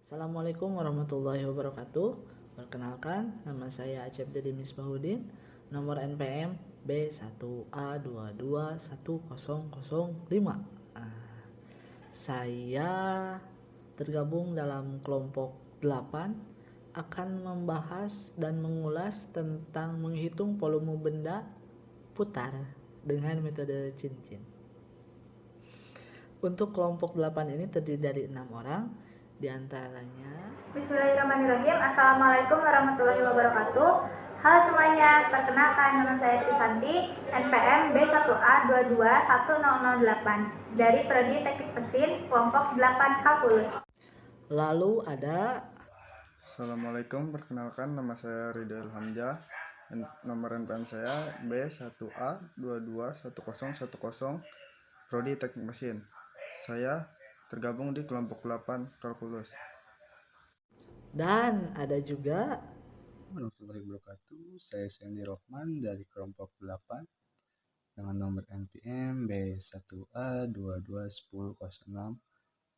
Assalamualaikum warahmatullahi wabarakatuh. Perkenalkan, nama saya Acep Dedi Misbahuddin, nomor NPM B1A221005. Saya tergabung dalam kelompok 8, akan membahas dan mengulas tentang menghitung volume benda putar dengan metode cincin. Untuk kelompok 8 ini terdiri dari 6 orang, diantaranya Bismillahirrahmanirrahim. Assalamualaikum warahmatullahi wabarakatuh. Halo semuanya, perkenalkan nama saya Trisanti, NPM B1A2210008 dari Prodi Teknik Mesin, kelompok 8 Kalkulus. Lalu ada Assalamualaikum, perkenalkan nama saya Ridho Hamzah. Nomor NPM saya B1A221010 Prodi Teknik Mesin. Saya tergabung di kelompok 8 Kalkulus. Dan ada juga Warahmatullahi wabarakatuh. Saya Sandy Rohman dari kelompok 8 dengan nomor NPM B1A22106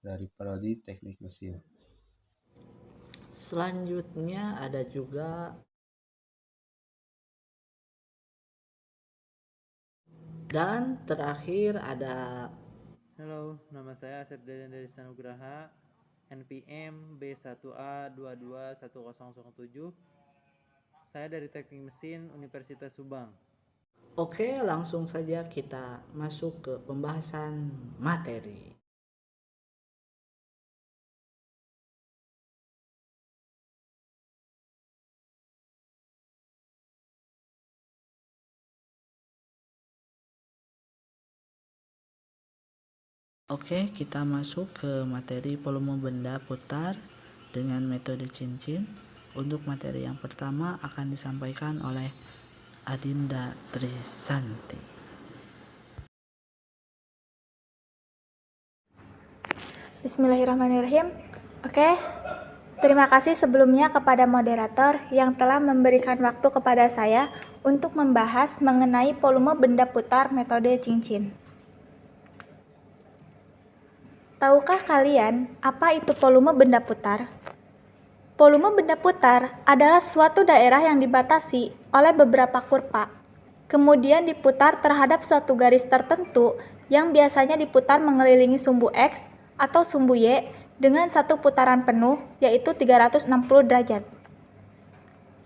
dari Prodi Teknik Mesin. Selanjutnya ada juga dan terakhir ada Halo, nama saya Asep Dedan dari Sanugraha, NPM B1A221007. Saya dari Teknik Mesin Universitas Subang. Oke, langsung saja kita masuk ke pembahasan materi. Oke, kita masuk ke materi volume benda putar dengan metode cincin. Untuk materi yang pertama akan disampaikan oleh Adinda Trisanti. Bismillahirrahmanirrahim. Oke, terima kasih sebelumnya kepada moderator yang telah memberikan waktu kepada saya untuk membahas mengenai volume benda putar metode cincin. Tahukah kalian apa itu volume benda putar? Volume benda putar adalah suatu daerah yang dibatasi oleh beberapa kurva, kemudian diputar terhadap suatu garis tertentu yang biasanya diputar mengelilingi sumbu X atau sumbu Y dengan satu putaran penuh, yaitu 360 derajat.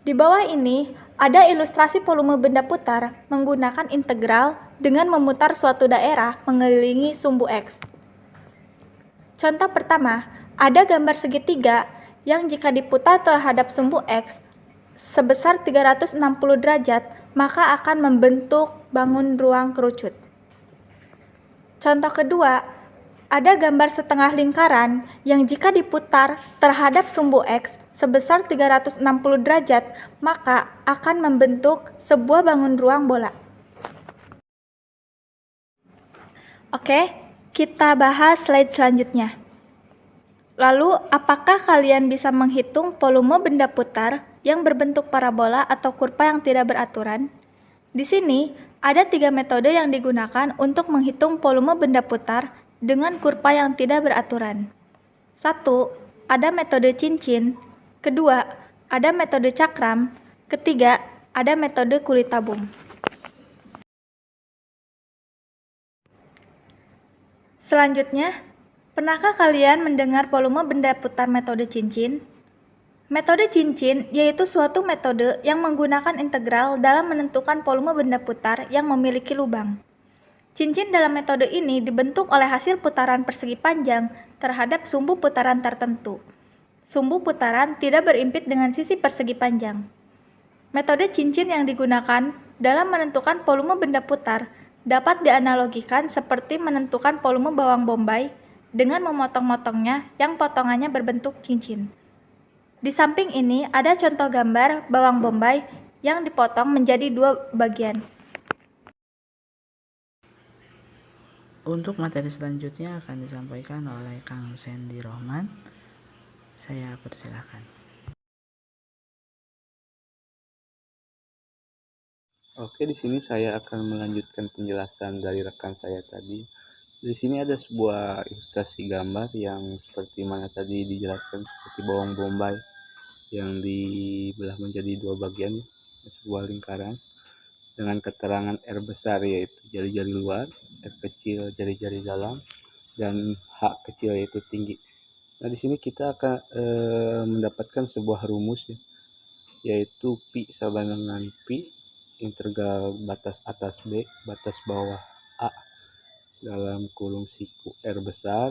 Di bawah ini ada ilustrasi volume benda putar menggunakan integral dengan memutar suatu daerah mengelilingi sumbu X. Contoh pertama, ada gambar segitiga yang jika diputar terhadap sumbu X sebesar 360 derajat, maka akan membentuk bangun ruang kerucut. Contoh kedua, ada gambar setengah lingkaran yang jika diputar terhadap sumbu X sebesar 360 derajat, maka akan membentuk sebuah bangun ruang bola. Oke, kita bahas slide selanjutnya. Lalu, apakah kalian bisa menghitung volume benda putar yang berbentuk parabola atau kurva yang tidak beraturan? Di sini, ada 3 metode yang digunakan untuk menghitung volume benda putar dengan kurva yang tidak beraturan. 1. Ada metode cincin. Kedua, ada metode cakram. Ketiga, ada metode kulit tabung. Selanjutnya, pernahkah kalian mendengar volume benda putar metode cincin? Metode cincin yaitu suatu metode yang menggunakan integral dalam menentukan volume benda putar yang memiliki lubang. Cincin dalam metode ini dibentuk oleh hasil putaran persegi panjang terhadap sumbu putaran tertentu. Sumbu putaran tidak berimpit dengan sisi persegi panjang. Metode cincin yang digunakan dalam menentukan volume benda putar dapat dianalogikan seperti menentukan volume bawang bombay dengan memotong-motongnya yang potongannya berbentuk cincin. Di samping ini ada contoh gambar bawang bombay yang dipotong menjadi 2 bagian. Untuk materi selanjutnya akan disampaikan oleh Kang Sandy Rohman. Saya persilakan. Oke, di sini saya akan melanjutkan penjelasan dari rekan saya tadi Di sini ada sebuah ilustrasi gambar yang seperti mana tadi dijelaskan, seperti bawang bombay yang dibelah menjadi dua bagian, sebuah lingkaran dengan keterangan R besar yaitu jari-jari luar, R kecil jari-jari dalam, dan H kecil yaitu tinggi. Nah, di sini kita akan mendapatkan sebuah rumus ya, yaitu Pi sama dengan Pi integral batas atas B batas bawah A dalam kurung siku R besar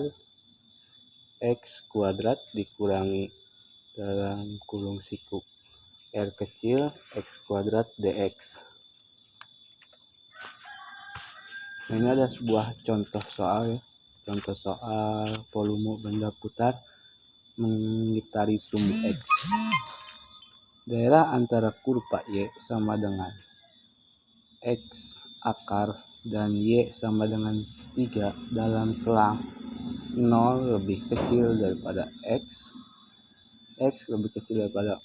X kuadrat dikurangi dalam kurung siku R kecil X kuadrat dx. Nah, ini ada sebuah contoh soal ya. Contoh soal volume benda putar mengitari sumbu X. Daerah antara kurva Y sama dengan X akar dan Y sama dengan 3 dalam selang 0 lebih kecil daripada X lebih kecil daripada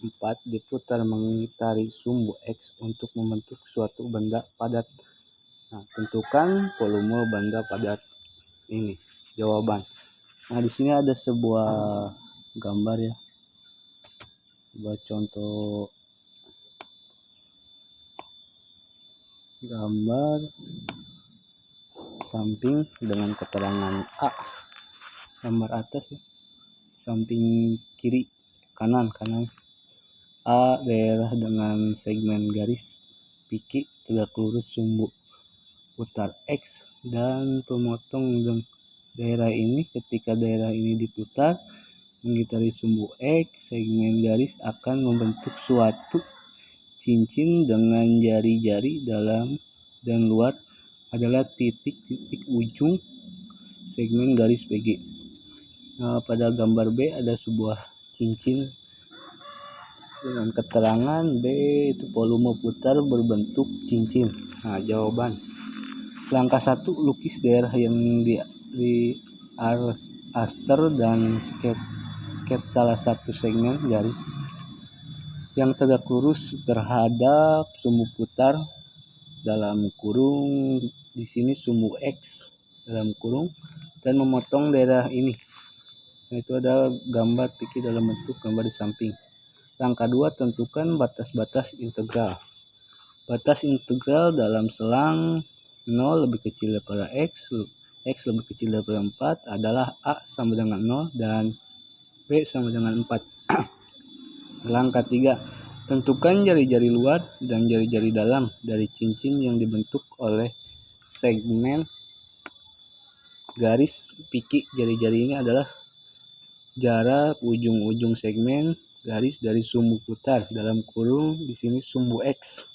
4 diputar mengitari sumbu X untuk membentuk suatu benda padat. Nah, tentukan volume benda padat ini. Jawaban. Nah, di sini ada sebuah gambar ya. Sebuah contoh gambar samping dengan keterangan A. Gambar atas ya. Samping kiri kanan A daerah dengan segmen garis piki tegak lurus sumbu putar X dan pemotong daerah ini. Ketika daerah ini diputar mengitari sumbu X, segmen garis akan membentuk suatu cincin dengan jari-jari dalam dan luar adalah titik-titik ujung segmen garis PG. Nah, pada gambar B ada sebuah cincin dengan keterangan B itu volume putar berbentuk cincin. Nah, jawaban. Langkah 1, lukis daerah yang di aster dan sketch salah satu segmen garis yang tegak lurus terhadap sumbu putar dalam kurung di sini sumbu X dalam kurung dan memotong daerah ini. Nah, itu ada gambar piki dalam bentuk gambar di samping. Langkah 2, tentukan batas-batas integral. Batas integral dalam selang 0 lebih kecil daripada X lebih kecil daripada 4 adalah A sama dengan 0 dan B sama dengan 4. Langkah 3, tentukan jari-jari luar dan jari-jari dalam dari cincin yang dibentuk oleh segmen garis piki. Jari-jari ini adalah jarak ujung-ujung segmen garis dari sumbu putar dalam kurung di sini sumbu X.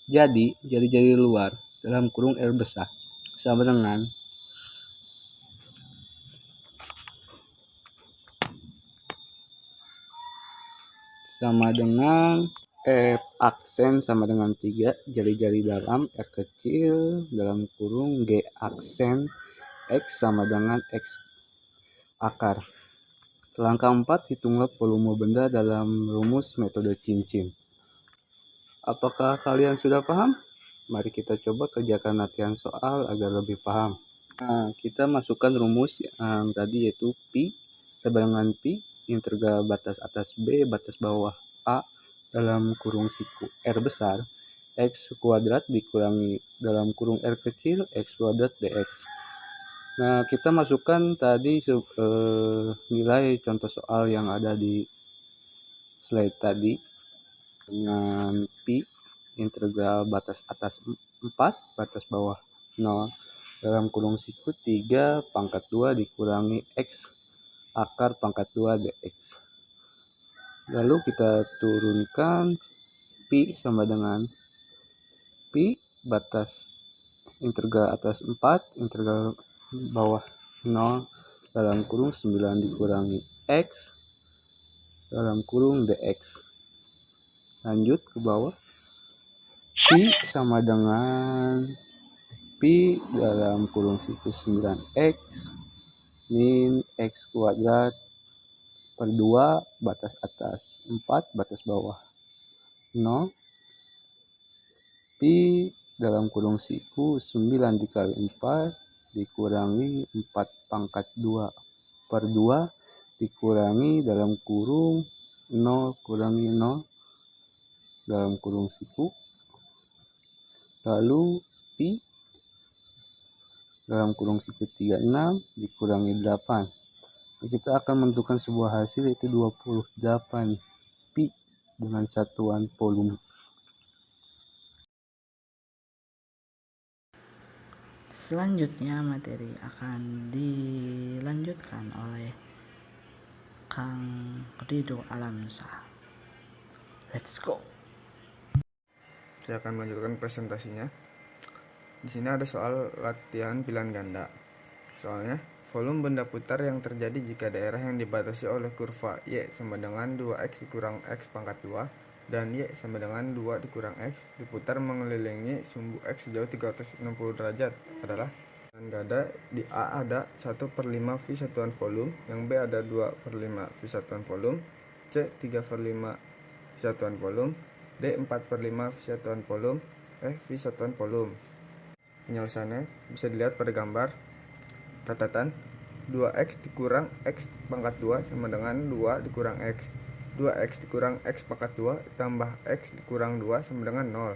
Jadi jari-jari luar dalam kurung R besar sama dengan F aksen sama dengan 3 jari-jari dalam R kecil dalam kurung G aksen X sama dengan X akar. Langkah 4, hitunglah volume benda dalam rumus metode cincin. Apakah kalian sudah paham? Mari kita coba kerjakan latihan soal agar lebih paham. Nah, kita masukkan rumus yang tadi yaitu Pi sama dengan Pi integral batas atas B batas bawah A dalam kurung siku R besar X kuadrat dikurangi dalam kurung R kecil X kuadrat dx. Nah, kita masukkan tadi nilai contoh soal yang ada di slide tadi dengan Pi integral batas atas 4 batas bawah 0 dalam kurung siku 3 pangkat 2 dikurangi X akar pangkat 2 dx. Lalu kita turunkan Pi sama dengan Pi batas integral atas 4 integral bawah 0 dalam kurung 9 dikurangi X dalam kurung dx. Lanjut ke bawah. Pi sama dengan Pi dalam kurung siku 9X min X kuadrat per 2 batas atas 4 batas bawah 0 Pi dalam kurung siku 9 dikali 4 dikurangi 4 pangkat 2 per 2 dikurangi dalam kurung 0 kurangi 0 dalam kurung siku, lalu pi dalam kurung siku 36 dikurangi 8. Kita akan menentukan sebuah hasil yaitu 28 pi dengan satuan volume. Selanjutnya materi akan dilanjutkan oleh Kang Rido Alamsyah. Let's go. Saya akan melanjutkan presentasinya. Di sini ada soal latihan pilihan ganda. Soalnya, volume benda putar yang terjadi jika daerah yang dibatasi oleh kurva Y sama dengan 2x dikurang x pangkat 2 dan Y sama dengan 2 dikurang x diputar mengelilingi sumbu x sejauh 360 derajat adalah pilihan ganda. Di A ada 1/5 V satuan volume, yang B ada 2/5 V satuan volume, C 3/5 V satuan volume, D 4/5 V satuan volume, E V satuan volume. Penyelesaiannya bisa dilihat pada gambar. Catatan, 2x dikurang x pangkat 2 sama dengan 2 dikurang x. 2x dikurang x pangkat 2 tambah x dikurang 2 sama dengan 0.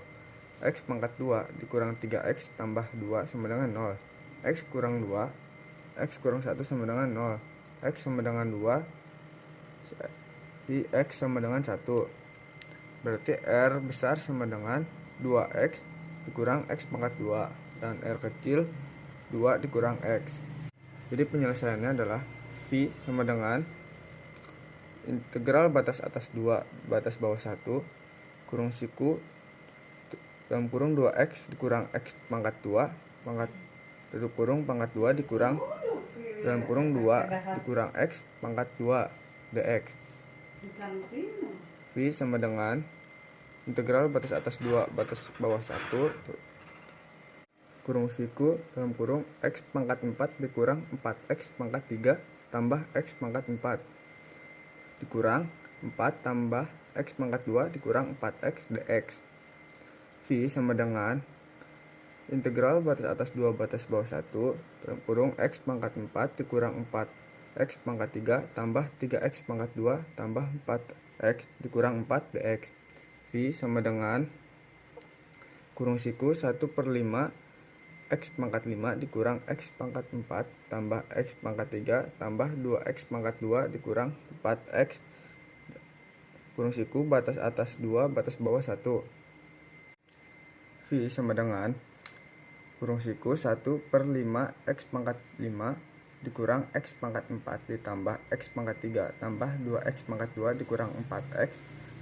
X pangkat 2 dikurang 3x tambah 2 sama dengan 0. X kurang 2, x kurang 1 sama dengan 0. X sama dengan 2, x sama dengan 1. Berarti R besar sama dengan 2x dikurang x pangkat 2 dan R kecil 2 dikurang x. Jadi penyelesaiannya adalah V sama dengan integral batas atas 2 batas bawah 1 kurung siku dalam kurung 2x dikurang x pangkat 2 pangkat tutup kurung pangkat 2 dikurang dalam kurung 2 dikurang x pangkat 2 dx. V sama dengan integral batas atas 2 batas bawah 1 kurung siku dalam kurung x pangkat 4 dikurang 4x pangkat 3 tambah x pangkat 4 dikurang 4 tambah x pangkat 2 dikurang 4x dx. V sama dengan integral batas atas 2 batas bawah 1 dalam kurung x pangkat 4 dikurang 4x pangkat 3 tambah 3x pangkat 2 tambah 4x dikurang 4 dx. V sama dengan kurung siku 1/5 x pangkat 5 dikurang x pangkat 4 tambah x pangkat 3 tambah 2x pangkat 2 dikurang 4x kurung siku batas atas 2 batas bawah 1. V sama dengan kurung siku 1/5 x pangkat 5 dikurang x pangkat 4 ditambah x pangkat 3 tambah 2x pangkat 2 dikurang 4x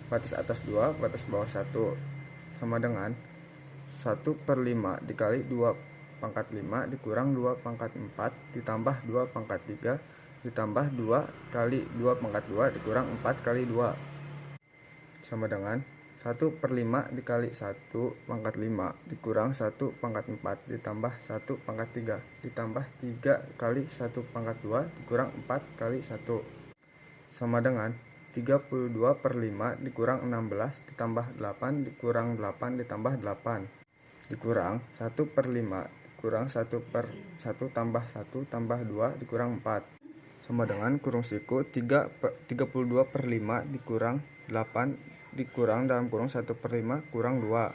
batas atas 2 batas bawah 1 sama dengan 1/5 dikali 2 pangkat 5 dikurang 2 pangkat 4 ditambah 2 pangkat 3 ditambah 2 kali 2 pangkat 2 dikurang 4 kali 2 sama dengan 1/5 dikali 1 pangkat 5 dikurang 1 pangkat 4 ditambah 1 pangkat 3 ditambah 3 kali 1 pangkat 2 dikurang 4 kali 1 sama dengan 32/5 dikurang 16 ditambah 8 dikurang 8 ditambah 8 dikurang 1/5 kurang 1/1 tambah 1 tambah 2 dikurang 4 sama dengan kurung siku 32/5 dikurang 8 dikurang dalam kurung 1/5 kurang 2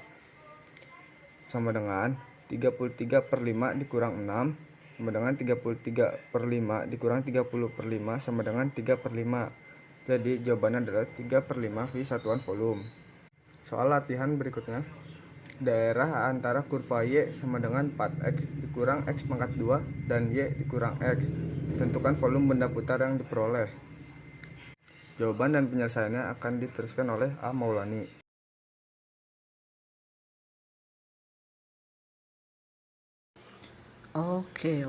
sama dengan 33/5 dikurang 6 sama dengan 33/5 dikurang 30/5 sama dengan 3/5. Jadi jawabannya adalah 3/5 V satuan volume. Soal latihan berikutnya, daerah antara kurva Y sama dengan 4x dikurang x pangkat 2 dan Y dikurang x. Tentukan volume benda putar yang diperoleh. Jawaban dan penyelesaiannya akan diteruskan oleh A. Maulani. Oke.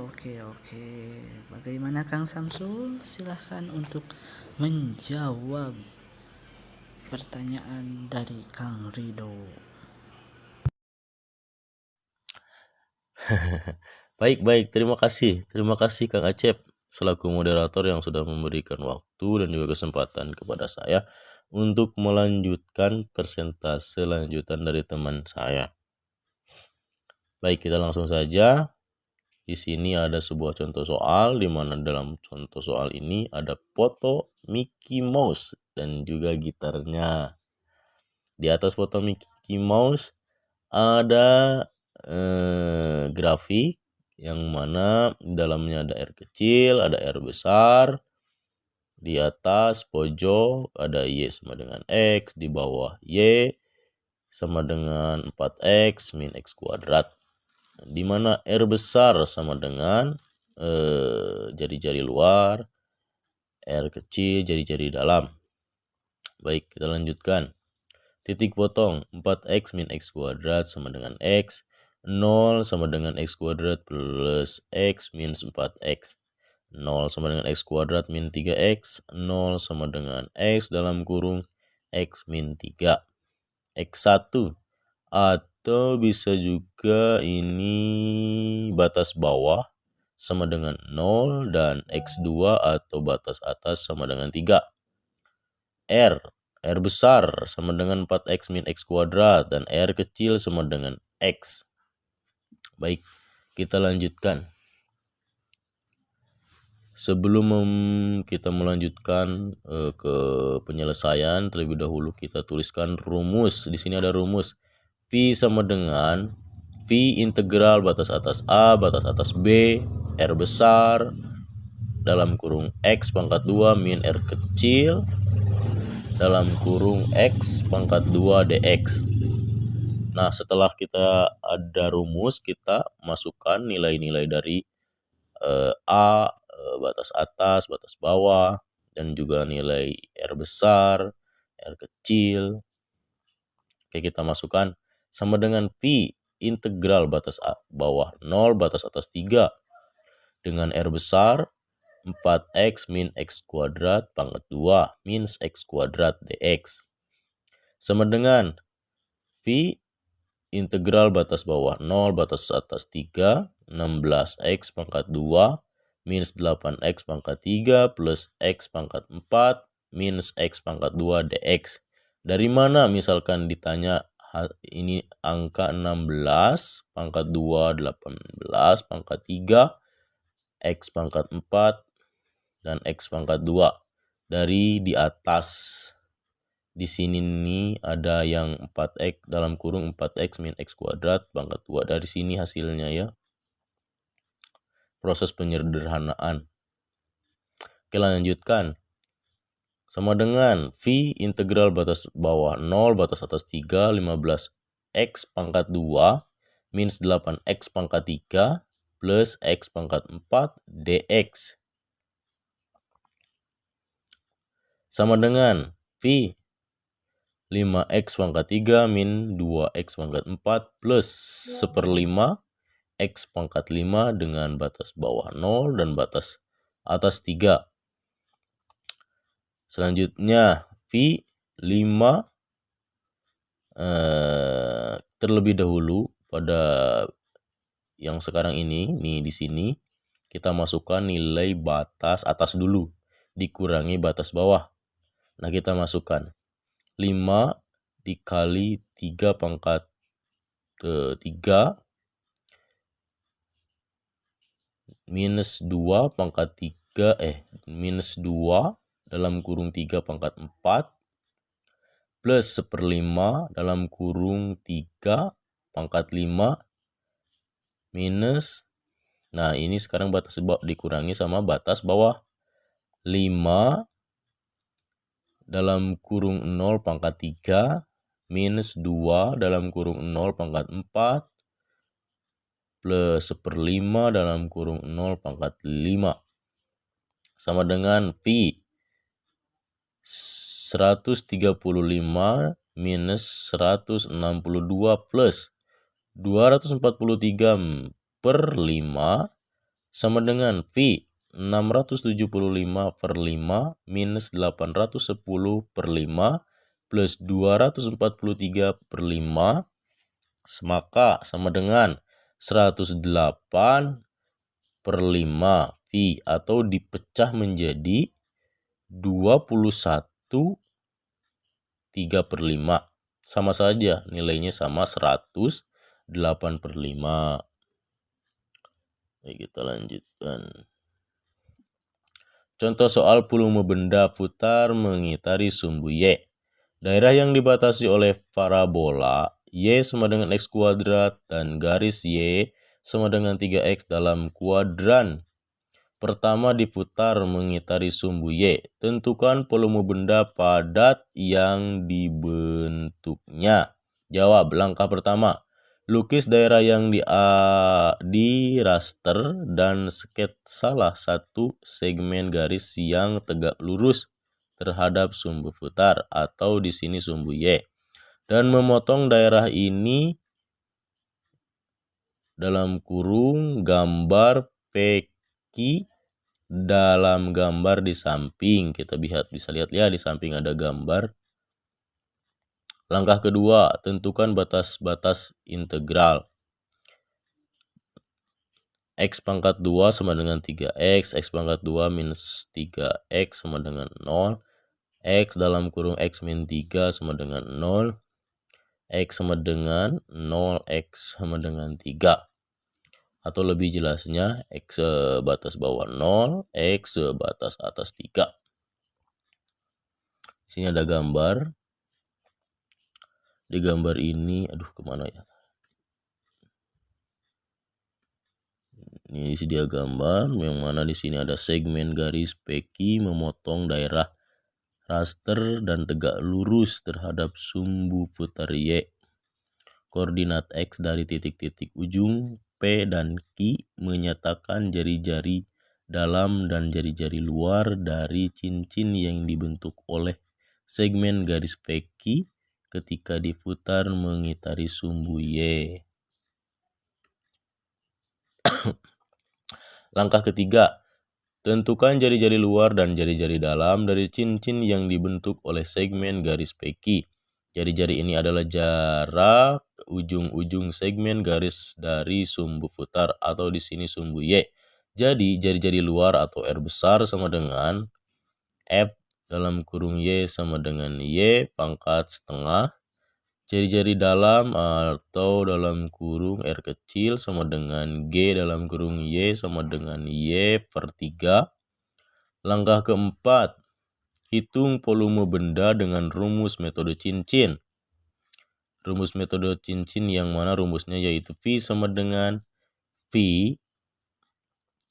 Bagaimana Kang Samsul? Silahkan untuk menjawab pertanyaan dari Kang Rido. Baik, terima kasih Kang Acep selaku moderator yang sudah memberikan waktu dan juga kesempatan kepada saya untuk melanjutkan persentase lanjutan dari teman saya. Baik, kita langsung saja. Di sini ada sebuah contoh soal di mana dalam contoh soal ini ada foto Mickey Mouse dan juga gitarnya. Di atas foto Mickey Mouse ada grafik yang mana dalamnya ada R kecil, ada R besar. Di atas pojok ada Y sama dengan X, di bawah Y sama dengan 4X min X kuadrat. Di mana R besar sama dengan jari-jari luar, R kecil jari-jari dalam. Baik, kita lanjutkan. Titik potong 4X min X kuadrat sama dengan X, 0 sama dengan X kuadrat plus X minus 4X. 0 sama dengan X kuadrat min 3X, 0 sama dengan X dalam kurung X min 3. X1 atau bisa juga ini batas bawah sama dengan 0 dan X2 atau batas atas sama dengan 3. R besar sama dengan 4X min X kuadrat dan R kecil sama dengan X. Baik, kita lanjutkan. Sebelum kita melanjutkan ke penyelesaian, terlebih dahulu kita tuliskan rumus. Di sini ada rumus. V sama dengan V integral batas atas A, batas atas B, R besar, dalam kurung X pangkat 2 min R kecil, dalam kurung X pangkat 2 dx. Nah, setelah kita ada rumus, kita masukkan nilai-nilai dari A, batas atas, batas bawah, dan juga nilai R besar, R kecil. Oke, kita masukkan sama dengan V integral batas bawah 0, batas atas 3 dengan R besar 4X min X kuadrat pangkat 2 minus X kuadrat dx. Sama dengan V integral batas bawah 0, batas atas 3, 16X pangkat 2 minus 8X pangkat 3 plus X pangkat 4 minus X pangkat 2 dx. Dari mana misalkan ditanya ini angka 16 pangkat 2, 18 pangkat 3, X pangkat 4, dan X pangkat 2. Dari di atas. Di sini nih ada yang 4X dalam kurung 4X min X kuadrat pangkat 2. Dari sini hasilnya ya. Proses penyederhanaan. Oke, lanjutkan. Sama dengan V integral batas bawah 0, batas atas 3, 15X pangkat 2 minus 8X pangkat 3 plus X pangkat 4 dx. Sama dengan V 5X pangkat 3 min 2X pangkat 4 plus 1/5 X pangkat 5 dengan batas bawah 0 dan batas atas 3. Selanjutnya V 5 terlebih dahulu pada yang sekarang ini nih di sini kita masukkan nilai batas atas dulu dikurangi batas bawah. Nah, kita masukkan 5 dikali 3 pangkat 3 minus 2 pangkat 3 minus 2 dalam kurung 3 pangkat 4 plus 1/5 dalam kurung 3 pangkat 5 minus, nah ini sekarang batas bawah dikurangi sama batas bawah 5 dalam kurung 0 pangkat 3 minus 2 dalam kurung 0 pangkat 4 plus 1/5 dalam kurung 0 pangkat 5 sama dengan V 135 minus 162 plus 243 per 5 sama dengan V 675 per 5 minus 810 per 5 plus 243 per 5 maka sama dengan 108 per 5 V atau dipecah menjadi 21 3 per 5. Sama saja nilainya sama 108 per 5. Baik, kita lanjutkan. Contoh soal volume benda putar mengitari sumbu Y. Daerah yang dibatasi oleh parabola Y sama dengan X kuadrat dan garis Y sama dengan 3X dalam kuadran. Pertama diputar mengitari sumbu Y. Tentukan volume benda padat yang dibentuknya. Jawab, langkah pertama. Lukis daerah yang di raster dan sketsalah satu segmen garis yang tegak lurus terhadap sumbu putar atau di sini sumbu Y. Dan memotong daerah ini dalam kurung gambar PQ dalam gambar di samping. Kita bisa lihat ya, di samping ada gambar. Langkah kedua, tentukan batas-batas integral. X pangkat 2 sama dengan 3X, X pangkat 2 minus 3X sama dengan 0, X dalam kurung X min 3 sama dengan 0, X sama dengan 0, X sama dengan 3. Atau lebih jelasnya, X batas bawah 0, X batas atas 3. Di sini ada gambar. Di gambar ini, kemana ya? Ini dia gambar yang mana di sini ada segmen garis PQ memotong daerah raster dan tegak lurus terhadap sumbu putar Y. Koordinat X dari titik-titik ujung P dan Q menyatakan jari-jari dalam dan jari-jari luar dari cincin yang dibentuk oleh segmen garis PQ ketika diputar mengitari sumbu Y. Langkah ketiga, tentukan jari-jari luar dan jari-jari dalam dari cincin yang dibentuk oleh segmen garis PQ. Jari-jari ini adalah jarak ujung-ujung segmen garis dari sumbu putar atau di sini sumbu Y. Jadi jari-jari luar atau R besar sama dengan F dalam kurung Y sama dengan Y pangkat setengah. Jari-jari dalam atau dalam kurung R kecil sama dengan G dalam kurung Y sama dengan Y per 3. Langkah keempat, hitung volume benda dengan rumus metode cincin. Rumus metode cincin yang mana rumusnya yaitu V sama dengan V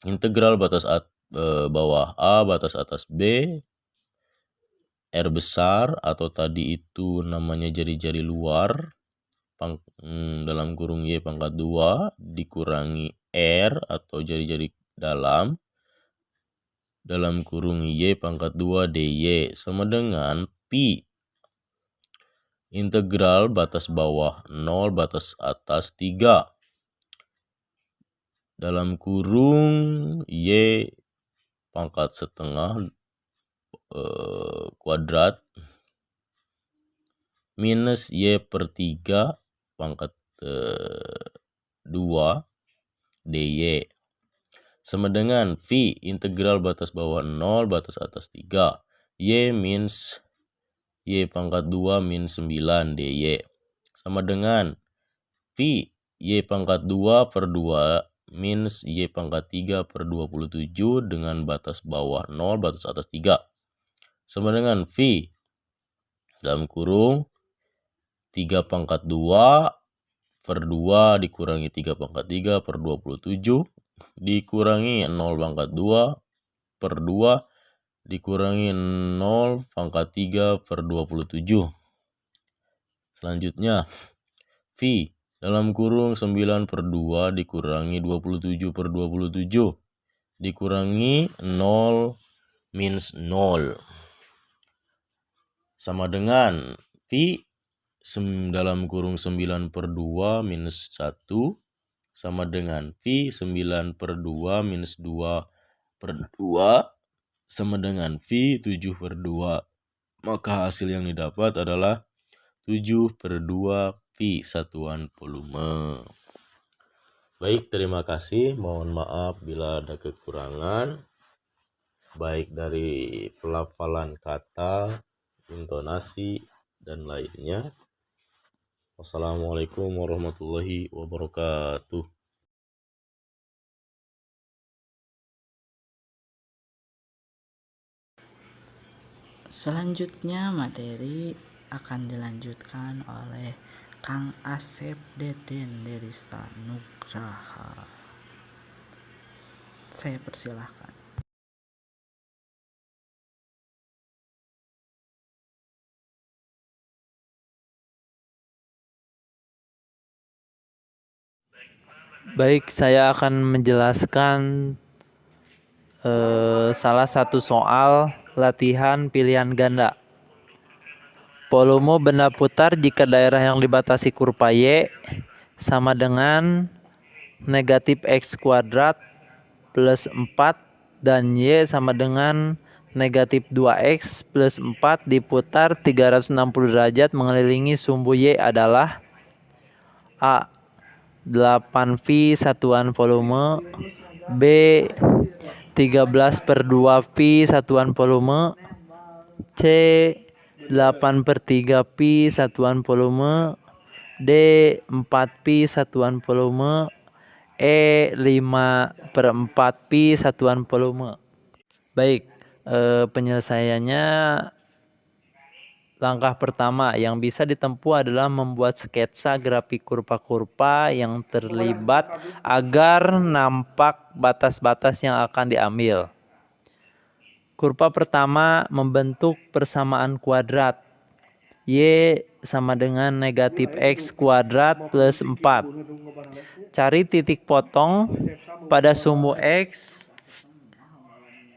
integral batas bawah A batas atas B R besar atau tadi itu namanya jari-jari luar dalam kurung Y pangkat 2 dikurangi R atau jari-jari dalam kurung Y pangkat 2 DY sama dengan Pi integral batas bawah 0 batas atas 3 dalam kurung Y pangkat setengah kuadrat minus Y per 3 pangkat 2 DY sama dengan V integral batas bawah 0 batas atas 3 Y minus Y pangkat 2 min 9 DY sama dengan V Y pangkat 2 per 2 minus Y pangkat 3 per 27 dengan batas bawah 0 batas atas 3 sama dengan V dalam kurung 3 pangkat 2 per 2 dikurangi 3 pangkat 3 per 27 dikurangi 0 pangkat 2 per 2 dikurangi 0 pangkat 3 per 27. Selanjutnya V dalam kurung 9 per 2 dikurangi 27 per 27 dikurangi 0 minus 0 sama dengan V dalam kurung 9 per 2 minus 1 sama dengan V 9 per 2 minus 2 per 2 sama dengan V 7 per 2. Maka hasil yang didapat adalah 7 per 2 V satuan volume. Baik, terima kasih. Mohon maaf bila ada kekurangan baik dari pelafalan kata, intonasi, dan lainnya. Wassalamualaikum warahmatullahi wabarakatuh. Selanjutnya materi akan dilanjutkan oleh Kang Asep Deden dari Stanugraha. Saya persilahkan. Baik, saya akan menjelaskan salah satu soal latihan pilihan ganda. Volume benda putar jika daerah yang dibatasi kurva Y sama dengan negatif X kuadrat plus 4 dan Y sama dengan negatif 2X plus 4 diputar 360 derajat mengelilingi sumbu Y adalah A. 8V satuan volume, B. 13/2V satuan volume, C. 8/3V satuan volume, D. 4V satuan volume, E. 5/4V satuan volume. Baik, penyelesaiannya langkah pertama yang bisa ditempuh adalah membuat sketsa grafik kurva-kurva yang terlibat agar nampak batas-batas yang akan diambil. Kurva pertama membentuk persamaan kuadrat. Y sama dengan negatif X kuadrat plus 4. Cari titik potong pada sumbu X,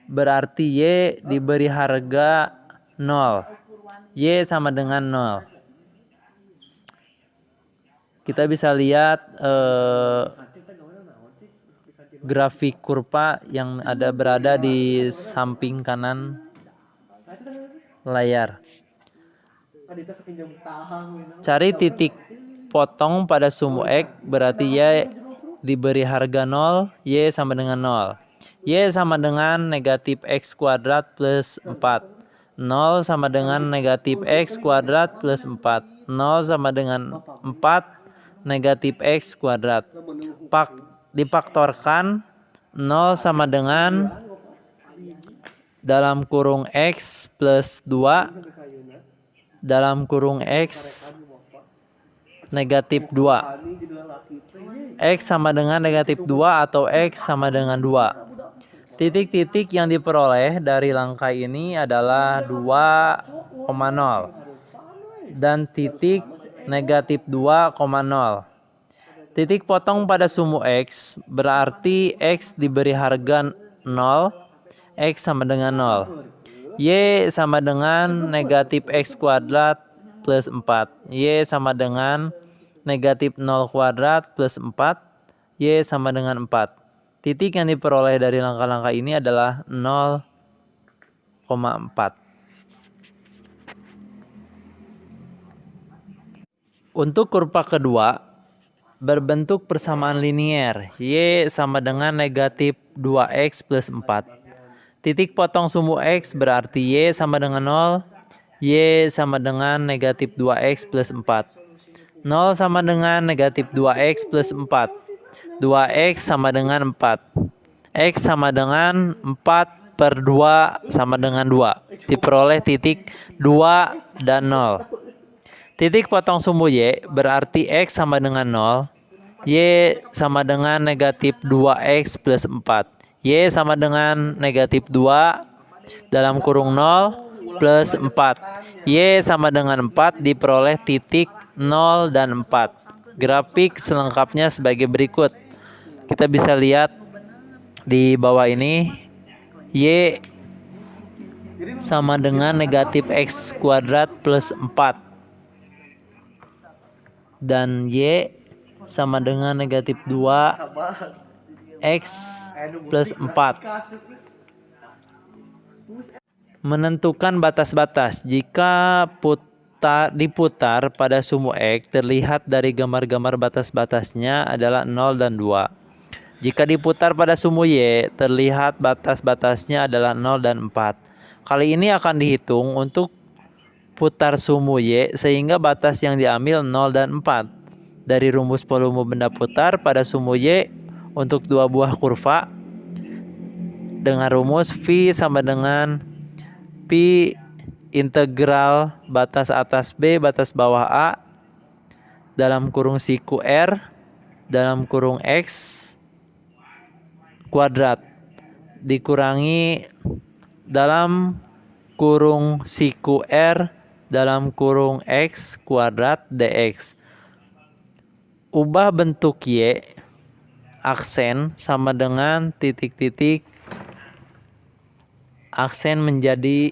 berarti Y diberi harga 0. Y sama dengan 0. Kita bisa lihat grafik kurva yang berada di samping kanan layar. Cari titik potong pada sumbu X, berarti Y diberi harga 0, Y sama dengan 0. Y sama dengan negatif X kuadrat plus 4. 0 sama dengan negatif X kuadrat plus 4. 0 sama dengan 4 negatif X kuadrat. Difaktorkan 0 sama dengan dalam kurung X plus 2 dalam kurung X negatif 2. X sama dengan negatif 2 atau X sama dengan 2. Titik-titik yang diperoleh dari langkah ini adalah 2,0 dan titik negatif 2,0. Titik potong pada sumbu X berarti X diberi harga 0, X sama dengan 0. Y sama dengan negatif X kuadrat plus 4. Y sama dengan negatif 0 kuadrat plus 4. Y sama dengan 4. Titik yang diperoleh dari langkah-langkah ini adalah 0,4. Untuk kurva kedua, berbentuk persamaan linier. Y sama dengan negatif 2X plus 4. Titik potong sumbu X berarti Y sama dengan 0. Y sama dengan negatif 2X plus 4. 0 sama dengan negatif 2X plus 4. 2X sama dengan 4. X sama dengan 4/2 sama dengan 2. Diperoleh titik 2 dan 0. Titik potong sumbu Y berarti X sama dengan 0. Y sama dengan negatif 2X plus 4. Y sama dengan negatif 2 dalam kurung 0 plus 4. Y sama dengan 4 diperoleh titik 0 dan 4. Grafik selengkapnya sebagai berikut. Kita bisa lihat di bawah ini Y sama dengan negatif X kuadrat plus 4 dan Y sama dengan negatif 2X plus 4. Menentukan batas-batas. Jika diputar pada sumbu X, terlihat dari gambar-gambar batas-batasnya adalah 0 dan 2. Jika diputar pada sumbu Y, terlihat batas-batasnya adalah 0 dan 4. Kali ini akan dihitung untuk putar sumbu Y sehingga batas yang diambil 0 dan 4. Dari rumus volume benda putar pada sumbu Y untuk dua buah kurva dengan rumus V sama dengan Pi integral batas atas B batas bawah A dalam kurung siku R dalam kurung X kuadrat dikurangi dalam kurung siku R dalam kurung X kuadrat dx. Ubah bentuk Y aksen sama dengan titik-titik aksen menjadi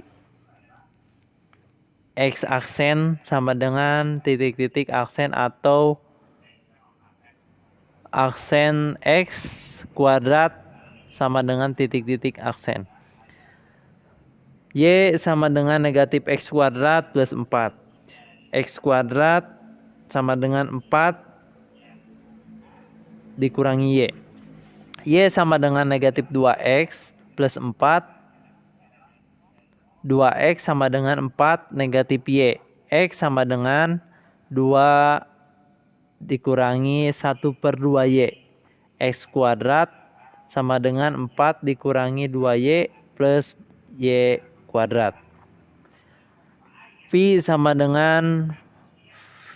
X aksen sama dengan titik-titik aksen atau aksen X kuadrat sama dengan titik-titik aksen. Y sama dengan negatif X kuadrat plus 4. X kuadrat sama dengan 4 dikurangi Y. Y sama dengan negatif 2X plus 4. 2X sama dengan 4 negatif Y. X sama dengan 2 dikurangi 1/2Y. X kuadrat sama dengan 4 dikurangi 2Y plus Y kuadrat. V sama dengan V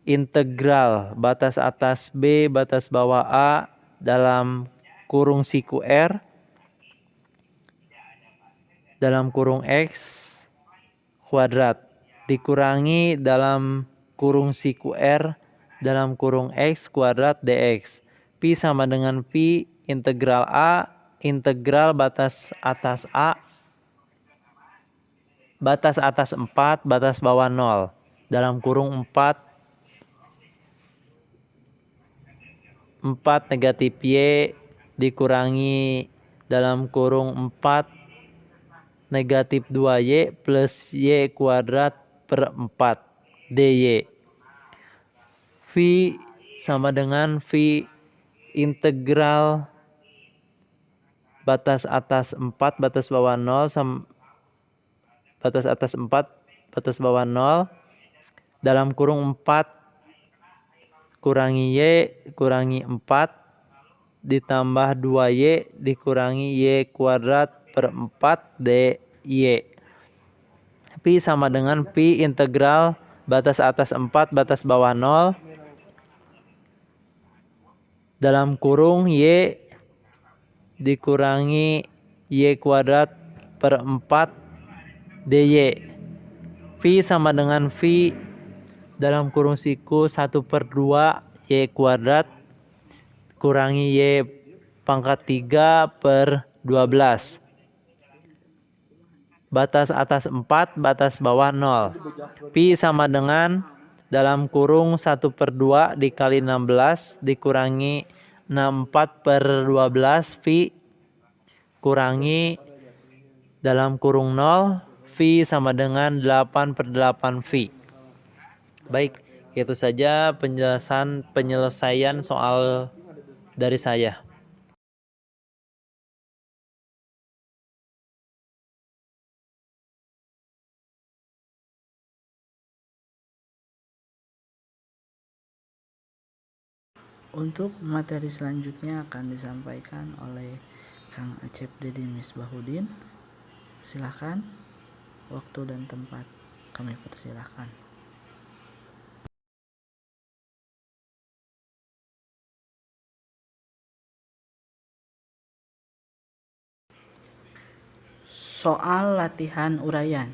integral batas atas B batas bawah A dalam kurung siku R dalam kurung X kuadrat dikurangi dalam kurung siku R dalam kurung X kuadrat dx. Pi sama dengan Pi integral A integral batas atas A batas atas 4 batas bawah 0 dalam kurung 4 negatif Y dikurangi dalam kurung 4 negatif 2Y plus Y kuadrat per 4 dy. V sama dengan V integral batas atas 4 batas bawah 0 batas atas 4 batas bawah 0 dalam kurung 4 kurangi Y kurangi 4 ditambah 2Y dikurangi Y kuadrat per 4 dy. Pi sama dengan Pi integral batas atas 4 batas bawah 0 dalam kurung Y dikurangi Y kuadrat per 4 dy. Pi sama dengan V dalam kurung siku 1/2 Y kuadrat kurangi Y pangkat 3/12. Batas atas 4 batas bawah 0. Pi sama dengan dalam kurung 1/2 dikali 16 dikurangi 64/12 Pi kurangi dalam kurung 0 V sama dengan 8/8 V. Baik, itu saja penyelesaian soal dari saya. Untuk materi selanjutnya akan disampaikan oleh Kang Acep Dedi Misbahudin. Silakan, waktu dan tempat kami persilahkan. Soal latihan uraian.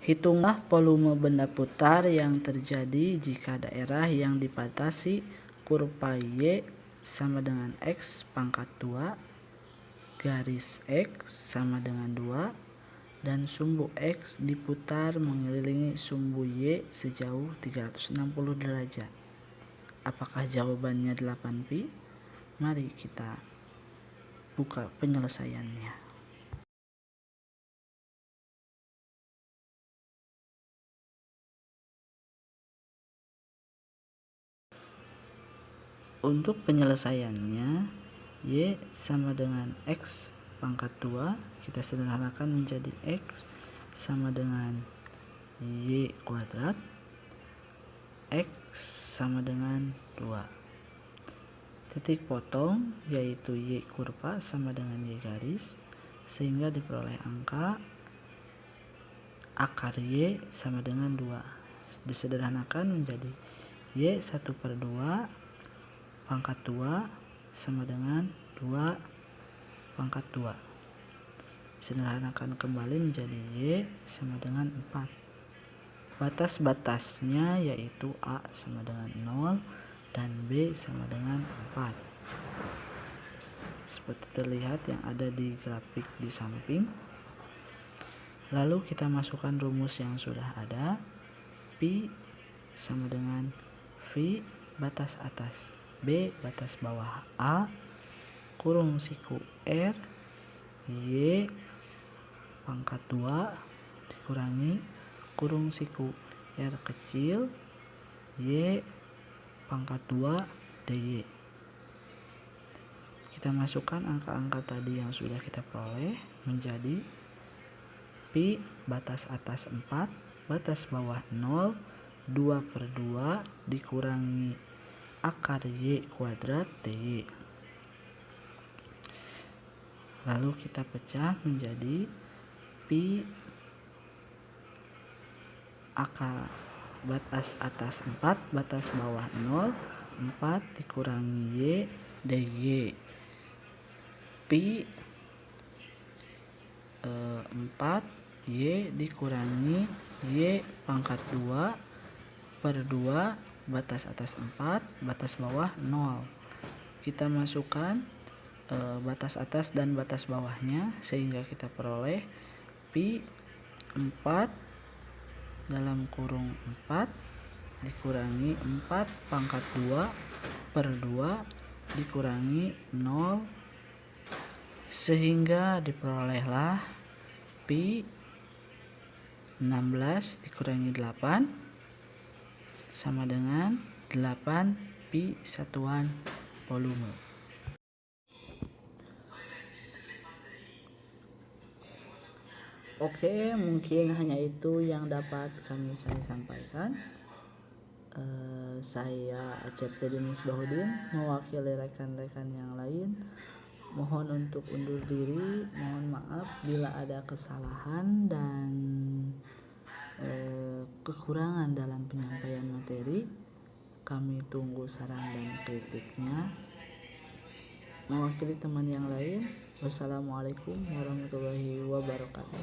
Hitunglah volume benda putar yang terjadi jika daerah yang dibatasi kurva Y sama dengan X pangkat 2, garis X sama dengan 2, dan sumbu X diputar mengelilingi sumbu Y sejauh 360 derajat. Apakah jawabannya 8pi? Mari kita buka penyelesaiannya. Untuk penyelesaiannya, Y sama dengan X pangkat 2, kita sederhanakan menjadi X sama dengan Y kuadrat, X sama dengan 2. Titik potong yaitu Y kurva sama dengan Y garis, sehingga diperoleh angka akar Y sama dengan 2. Disederhanakan menjadi Y 1/2 pangkat 2 sama dengan 2 pangkat 2. Disederhanakan kembali menjadi Y sama dengan 4. Batas-batasnya yaitu A sama dengan 0 dan B sama dengan 4. Seperti terlihat yang ada di grafik di samping. Lalu kita masukkan rumus yang sudah ada. Pi sama dengan V batas atas B batas bawah A kurung siku R Y pangkat 2 dikurangi kurung siku R kecil Y pangkat 2 DY. Kita masukkan angka-angka tadi yang sudah kita peroleh menjadi Pi batas atas 4 batas bawah 0 2/2 dikurangi akar Y kuadrat DY. Lalu kita pecah menjadi Pi akar batas atas 4 batas bawah 0 4 dikurangi Y DY. Pi 4 Y dikurangi Y pangkat 2/2 batas atas 4 batas bawah 0. Kita masukkan batas atas dan batas bawahnya sehingga kita peroleh Pi 4 dalam kurung 4 dikurangi 4 pangkat 2/2 dikurangi 0 sehingga diperolehlah Pi 16 dikurangi 8 sama dengan 8 Pi satuan volume. Oke, mungkin hanya itu yang dapat saya sampaikan. Saya Acep Denis Bahudin mewakili rekan-rekan yang lain. Mohon untuk undur diri, mohon maaf bila ada kesalahan dan kekurangan dalam penyampaian materi. Kami tunggu saran dan kritiknya. Mewakili teman yang lain, wassalamualaikum warahmatullahi wabarakatuh.